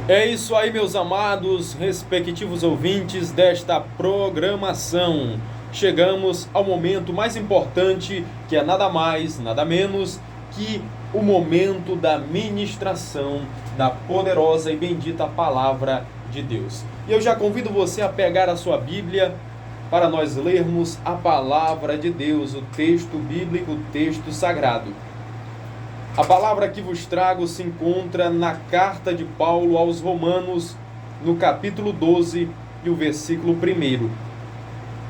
É isso aí, meus amados, respectivos ouvintes desta programação. Chegamos ao momento mais importante, que é nada mais, nada menos que o momento da ministração da poderosa e bendita palavra de Deus. E eu já convido você a pegar a sua Bíblia para nós lermos a palavra de Deus, o texto bíblico, o texto sagrado. A palavra que vos trago se encontra na carta de Paulo aos Romanos, no capítulo 12 e o versículo 1.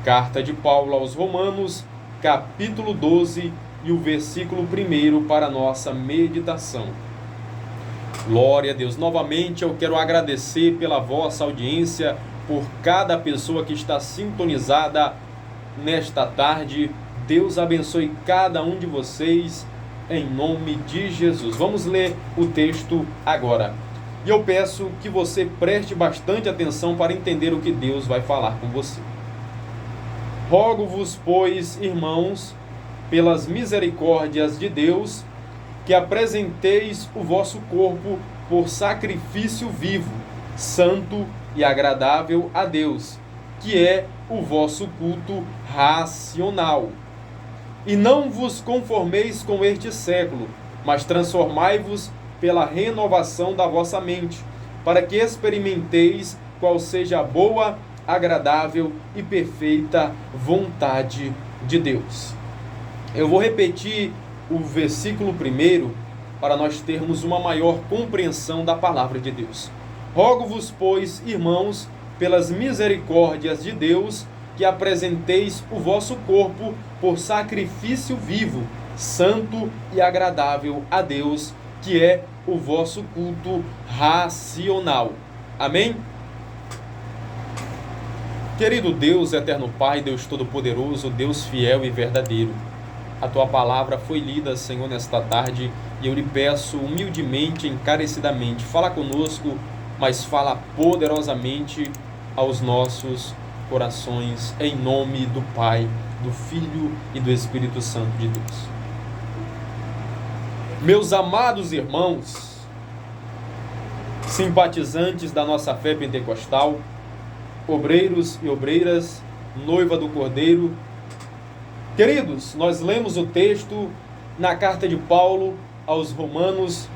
Carta de Paulo aos Romanos, capítulo 12 e o versículo 1 para a nossa meditação. Glória a Deus. Novamente eu quero agradecer pela vossa audiência, por cada pessoa que está sintonizada nesta tarde. Deus abençoe cada um de vocês, em nome de Jesus. Vamos ler o texto agora. E eu peço que você preste bastante atenção para entender o que Deus vai falar com você. Rogo-vos, pois, irmãos, pelas misericórdias de Deus, que apresenteis o vosso corpo por sacrifício vivo, santo e agradável a Deus, que é o vosso culto racional. E não vos conformeis com este século, mas transformai-vos pela renovação da vossa mente, para que experimenteis qual seja a boa, agradável e perfeita vontade de Deus. Eu vou repetir o versículo 1 para nós termos uma maior compreensão da palavra de Deus. Rogo-vos, pois, irmãos, pelas misericórdias de Deus, que apresenteis o vosso corpo por sacrifício vivo, santo e agradável a Deus, que é o vosso culto racional. Amém? Querido Deus, eterno Pai, Deus Todo-Poderoso, Deus fiel e verdadeiro, a Tua palavra foi lida, Senhor, nesta tarde, e eu lhe peço humildemente, encarecidamente, fala conosco, mas fala poderosamente aos nossos corações, em nome do Pai, do Filho e do Espírito Santo de Deus. Meus amados irmãos, simpatizantes da nossa fé pentecostal, obreiros e obreiras, noiva do Cordeiro, queridos, nós lemos o texto na carta de Paulo aos Romanos,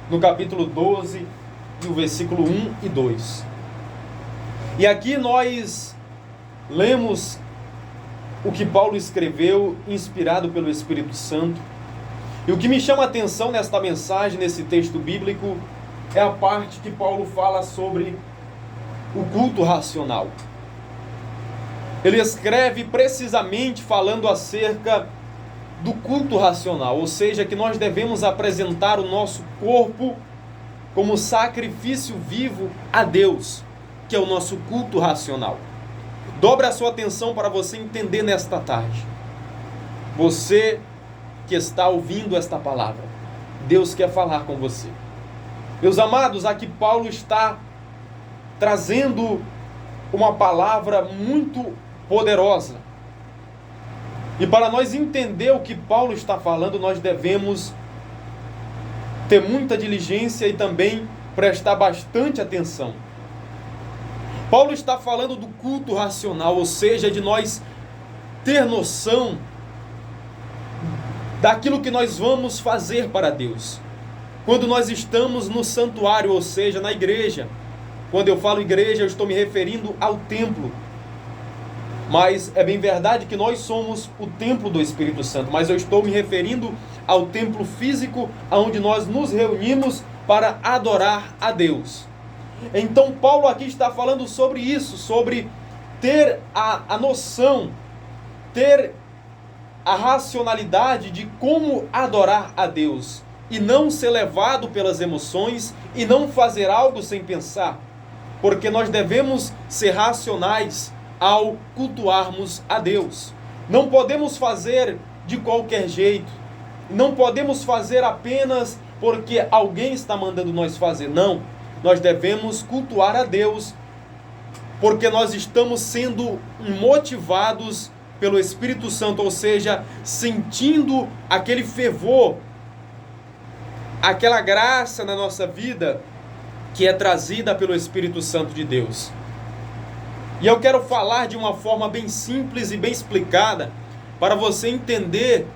no capítulo 12, e o versículo 1 e 2. E aqui nós lemos o que Paulo escreveu, inspirado pelo Espírito Santo. E o que me chama a atenção nesta mensagem, nesse texto bíblico, é a parte que Paulo fala sobre o culto racional. Ele escreve precisamente falando acerca do culto racional, ou seja, que nós devemos apresentar o nosso corpo como sacrifício vivo a Deus, que é o nosso culto racional. Dobre a sua atenção para você entender nesta tarde. Você que está ouvindo esta palavra, Deus quer falar com você. Meus amados, aqui Paulo está trazendo uma palavra muito poderosa. E para nós entender o que Paulo está falando, nós devemos ter muita diligência e também prestar bastante atenção. Paulo está falando do culto racional, ou seja, de nós ter noção daquilo que nós vamos fazer para Deus. Quando nós estamos no santuário, ou seja, na igreja. Quando eu falo igreja, eu estou me referindo ao templo. Mas é bem verdade que nós somos o templo do Espírito Santo, mas eu estou me referindo ao templo físico, onde nós nos reunimos para adorar a Deus. Então Paulo aqui está falando sobre isso, sobre ter a noção, ter a racionalidade de como adorar a Deus, e não ser levado pelas emoções, e não fazer algo sem pensar, porque nós devemos ser racionais ao cultuarmos a Deus. Não podemos fazer de qualquer jeito, não podemos fazer apenas porque alguém está mandando nós fazer, não. Nós devemos cultuar a Deus, porque nós estamos sendo motivados pelo Espírito Santo, ou seja, sentindo aquele fervor, aquela graça na nossa vida, que é trazida pelo Espírito Santo de Deus. E eu quero falar de uma forma bem simples e bem explicada, para você entender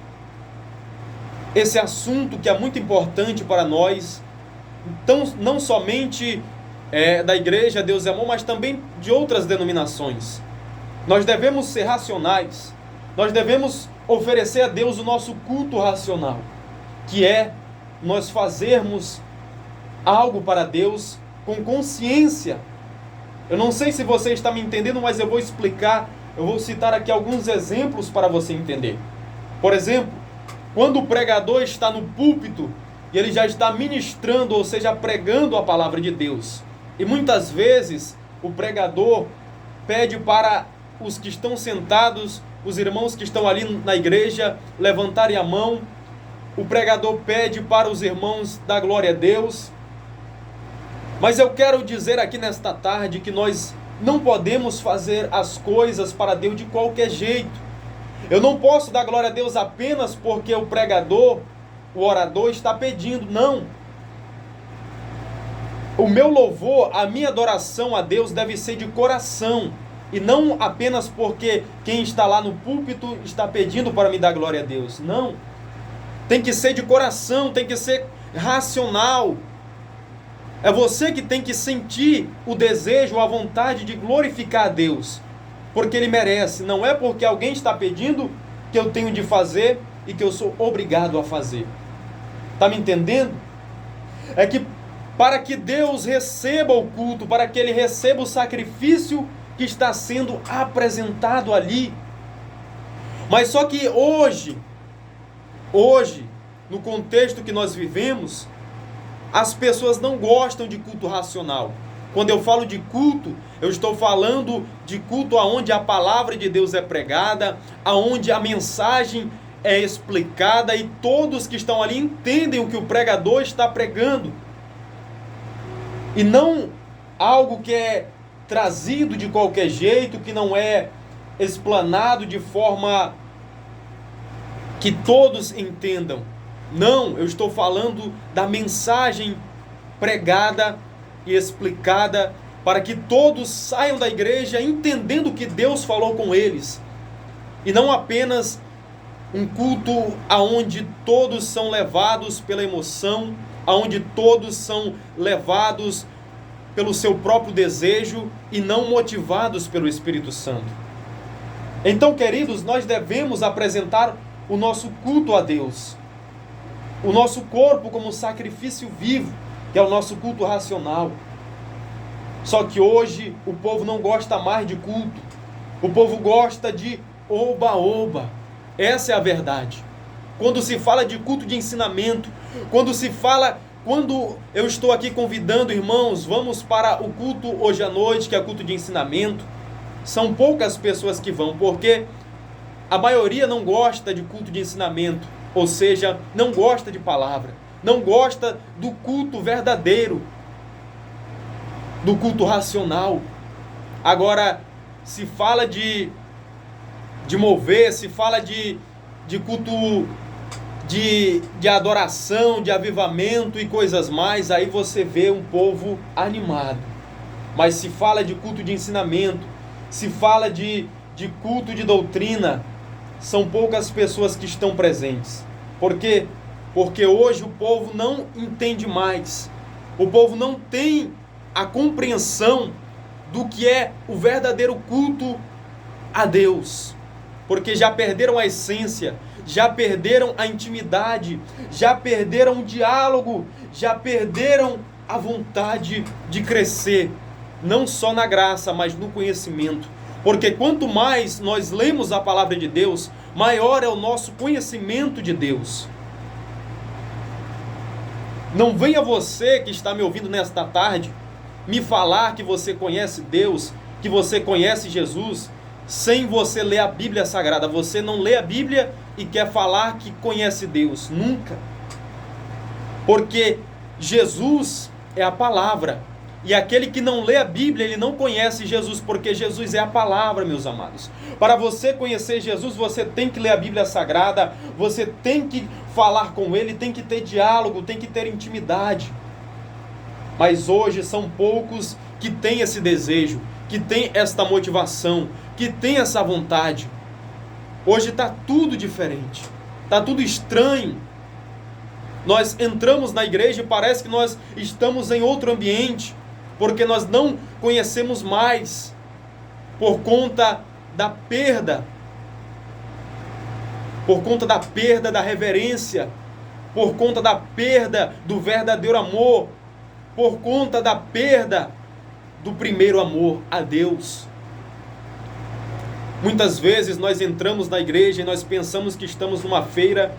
esse assunto que é muito importante para nós, então, não somente da Igreja Deus é Amor, mas também de outras denominações. Nós devemos ser racionais, nós devemos oferecer a Deus o nosso culto racional, que é nós fazermos algo para Deus com consciência. Eu não sei se você está me entendendo, mas eu vou explicar, eu vou citar aqui alguns exemplos para você entender. Por exemplo, quando o pregador está no púlpito e ele já está ministrando, ou seja, pregando a palavra de Deus. E muitas vezes o pregador pede para os que estão sentados, os irmãos que estão ali na igreja, levantarem a mão. O pregador pede para os irmãos dar glória a Deus. Mas eu quero dizer aqui nesta tarde que nós não podemos fazer as coisas para Deus de qualquer jeito. Eu não posso dar glória a Deus apenas porque o pregador, o orador está pedindo, não. O meu louvor, a minha adoração a Deus deve ser de coração, e não apenas porque quem está lá no púlpito está pedindo para me dar glória a Deus, não. Tem que ser de coração, tem que ser racional. É você que tem que sentir o desejo, a vontade de glorificar a Deus, porque Ele merece. Não é porque alguém está pedindo que eu tenho de fazer e que eu sou obrigado a fazer. Está me entendendo? É que para que Deus receba o culto, para que Ele receba o sacrifício que está sendo apresentado ali. Mas só que hoje, no contexto que nós vivemos, as pessoas não gostam de culto racional. Quando eu falo de culto, eu estou falando de culto aonde a palavra de Deus é pregada, aonde a mensagem é explicada e todos que estão ali entendem o que o pregador está pregando. E não algo que é trazido de qualquer jeito, que não é explanado de forma que todos entendam. Não, eu estou falando da mensagem pregada e explicada para que todos saiam da igreja entendendo o que Deus falou com eles. E não apenas um culto aonde todos são levados pela emoção, aonde todos são levados pelo seu próprio desejo e não motivados pelo Espírito Santo. Então, queridos, nós devemos apresentar o nosso culto a Deus, o nosso corpo como sacrifício vivo, que é o nosso culto racional. Só que hoje o povo não gosta mais de culto, o povo gosta de oba-oba. Essa é a verdade. Quando se fala de culto de ensinamento, quando eu estou aqui convidando irmãos, vamos para o culto hoje à noite, que é culto de ensinamento, são poucas pessoas que vão, porque a maioria não gosta de culto de ensinamento, ou seja, não gosta de palavra, não gosta do culto verdadeiro, do culto racional. Agora, se fala de mover, se fala de culto de adoração, de avivamento e coisas mais, aí você vê um povo animado. Mas se fala de culto de ensinamento, se fala de culto de doutrina, são poucas pessoas que estão presentes. Por quê? Porque hoje o povo não entende mais, o povo não tem a compreensão do que é o verdadeiro culto a Deus, porque já perderam a essência, já perderam a intimidade, já perderam o diálogo, já perderam a vontade de crescer, não só na graça, mas no conhecimento. Porque quanto mais nós lemos a palavra de Deus, maior é o nosso conhecimento de Deus. Não venha você que está me ouvindo nesta tarde me falar que você conhece Deus, que você conhece Jesus, sem você ler a Bíblia Sagrada. Você não lê a Bíblia e quer falar que conhece Deus. Nunca. Porque Jesus é a palavra. E aquele que não lê a Bíblia, ele não conhece Jesus, porque Jesus é a palavra, meus amados. Para você conhecer Jesus, você tem que ler a Bíblia Sagrada, você tem que falar com Ele, tem que ter diálogo, tem que ter intimidade. Mas hoje são poucos que têm esse desejo, que têm esta motivação, que têm essa vontade. Hoje está tudo diferente, está tudo estranho. Nós entramos na igreja e parece que nós estamos em outro ambiente, porque nós não conhecemos mais, por conta da perda da reverência, por conta da perda do verdadeiro amor, por conta da perda do primeiro amor a Deus. Muitas vezes nós entramos na igreja e nós pensamos que estamos numa feira,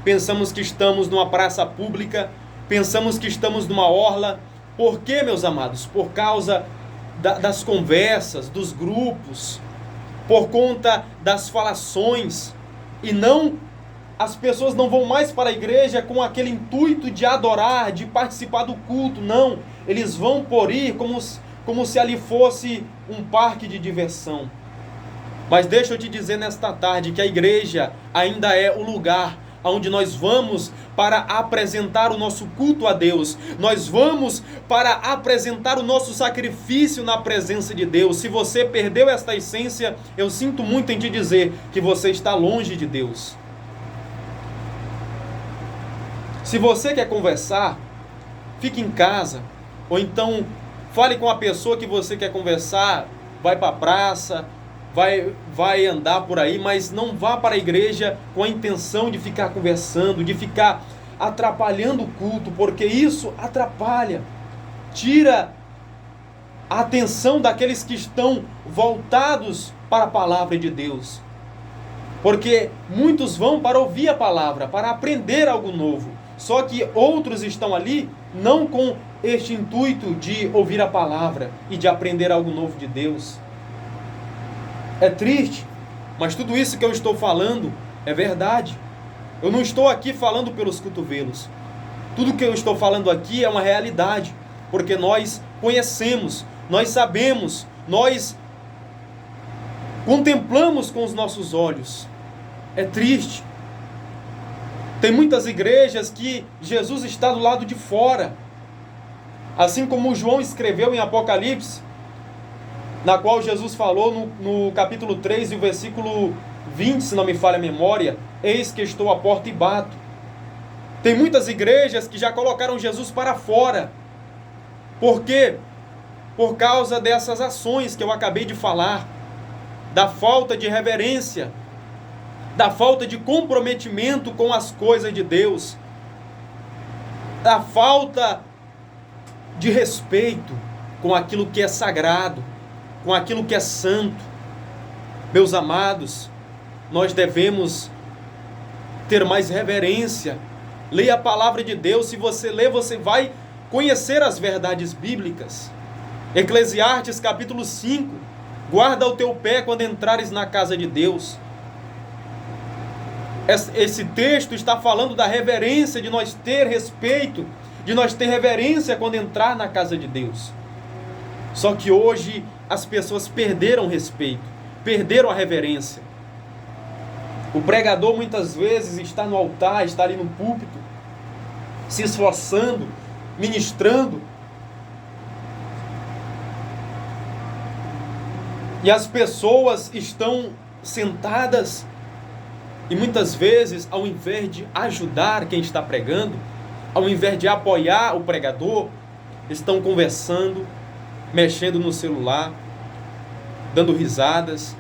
pensamos que estamos numa praça pública, pensamos que estamos numa orla. Por quê, meus amados? Por causa das conversas, dos grupos, por conta das falações. E não, as pessoas não vão mais para a igreja com aquele intuito de adorar, de participar do culto. Não, eles vão por ir como se ali fosse um parque de diversão. Mas deixa eu te dizer nesta tarde que a igreja ainda é o lugar onde nós vamos para apresentar o nosso culto a Deus. Nós vamos para apresentar o nosso sacrifício na presença de Deus. Se você perdeu esta essência, eu sinto muito em te dizer que você está longe de Deus. Se você quer conversar, fique em casa, ou então fale com a pessoa que você quer conversar, vai para a praça, vai andar por aí, mas não vá para a igreja com a intenção de ficar conversando, de ficar atrapalhando o culto, porque isso atrapalha, tira a atenção daqueles que estão voltados para a palavra de Deus. Porque muitos vão para ouvir a palavra, para aprender algo novo, só que outros estão ali não com este intuito de ouvir a palavra e de aprender algo novo de Deus. É triste, mas tudo isso que eu estou falando é verdade. Eu não estou aqui falando pelos cotovelos. Tudo que eu estou falando aqui é uma realidade, porque nós conhecemos, nós sabemos, nós contemplamos com os nossos olhos. É triste. Tem muitas igrejas que Jesus está do lado de fora. Assim como João escreveu em Apocalipse, na qual Jesus falou no capítulo 3 e o versículo 20, se não me falha a memória, eis que estou à porta e bato. Tem muitas igrejas que já colocaram Jesus para fora. Por quê? Por causa dessas ações que eu acabei de falar, da falta de reverência, da falta de comprometimento com as coisas de Deus, da falta de respeito com aquilo que é sagrado, com aquilo que é santo. Meus amados, nós devemos ter mais reverência. Leia a palavra de Deus. Se você ler, você vai conhecer as verdades bíblicas. Eclesiastes capítulo 5. Guarda o teu pé quando entrares na casa de Deus. Esse texto está falando da reverência, de nós ter respeito, de nós ter reverência quando entrar na casa de Deus. Só que hoje as pessoas perderam o respeito, perderam a reverência. O pregador muitas vezes está no altar, está ali no púlpito, se esforçando, ministrando. E as pessoas estão sentadas e muitas vezes, ao invés de ajudar quem está pregando, ao invés de apoiar o pregador, estão conversando, mexendo no celular, dando risadas.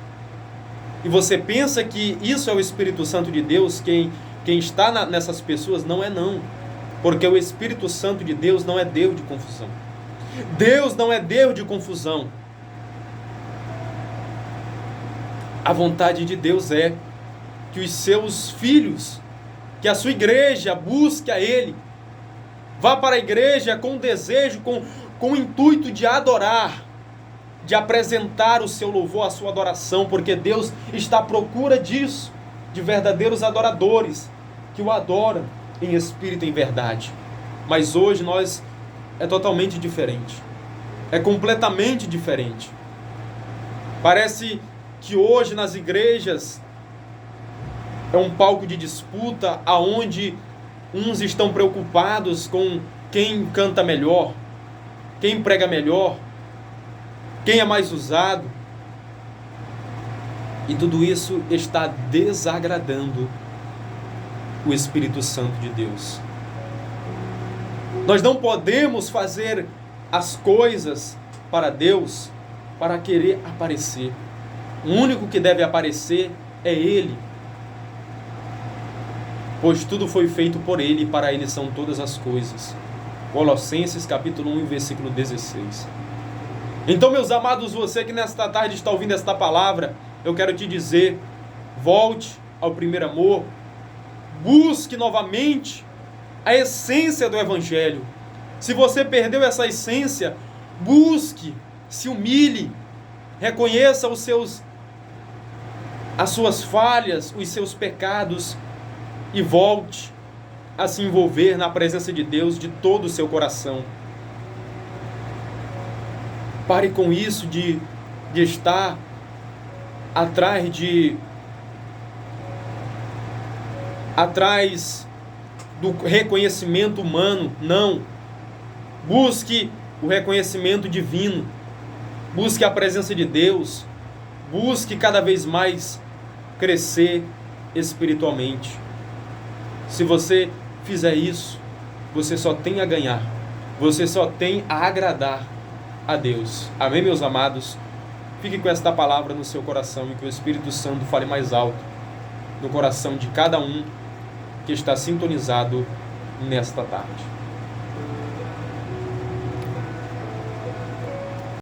E você pensa que isso é o Espírito Santo de Deus? Quem está nessas pessoas? Não é não. Porque o Espírito Santo de Deus não é Deus de confusão. Deus não é Deus de confusão. A vontade de Deus é que os seus filhos, que a sua igreja busque a Ele, vá para a igreja com desejo, com o intuito de adorar, de apresentar o seu louvor, a sua adoração, porque Deus está à procura disso, de verdadeiros adoradores, que o adoram em espírito e em verdade. Mas hoje é totalmente diferente, é completamente diferente. Parece que hoje nas igrejas é um palco de disputa, aonde uns estão preocupados com quem canta melhor, quem prega melhor, quem é mais usado. E tudo isso está desagradando o Espírito Santo de Deus. Nós não podemos fazer as coisas para Deus para querer aparecer. O único que deve aparecer é Ele, pois tudo foi feito por Ele e para Ele são todas as coisas. Colossenses capítulo 1, versículo 16. Então, meus amados, você que nesta tarde está ouvindo esta palavra, eu quero te dizer, volte ao primeiro amor, busque novamente a essência do Evangelho. Se você perdeu essa essência, busque, se humilhe, reconheça as suas falhas, os seus pecados e volte a se envolver na presença de Deus de todo o seu coração. Pare com isso de estar atrás do reconhecimento humano. Não. Busque o reconhecimento divino. Busque a presença de Deus. Busque cada vez mais crescer espiritualmente. Se você fizer isso, você só tem a ganhar. Você só tem a agradar a Deus. Amém, meus amados? Fique com esta palavra no seu coração e que o Espírito Santo fale mais alto no coração de cada um que está sintonizado nesta tarde.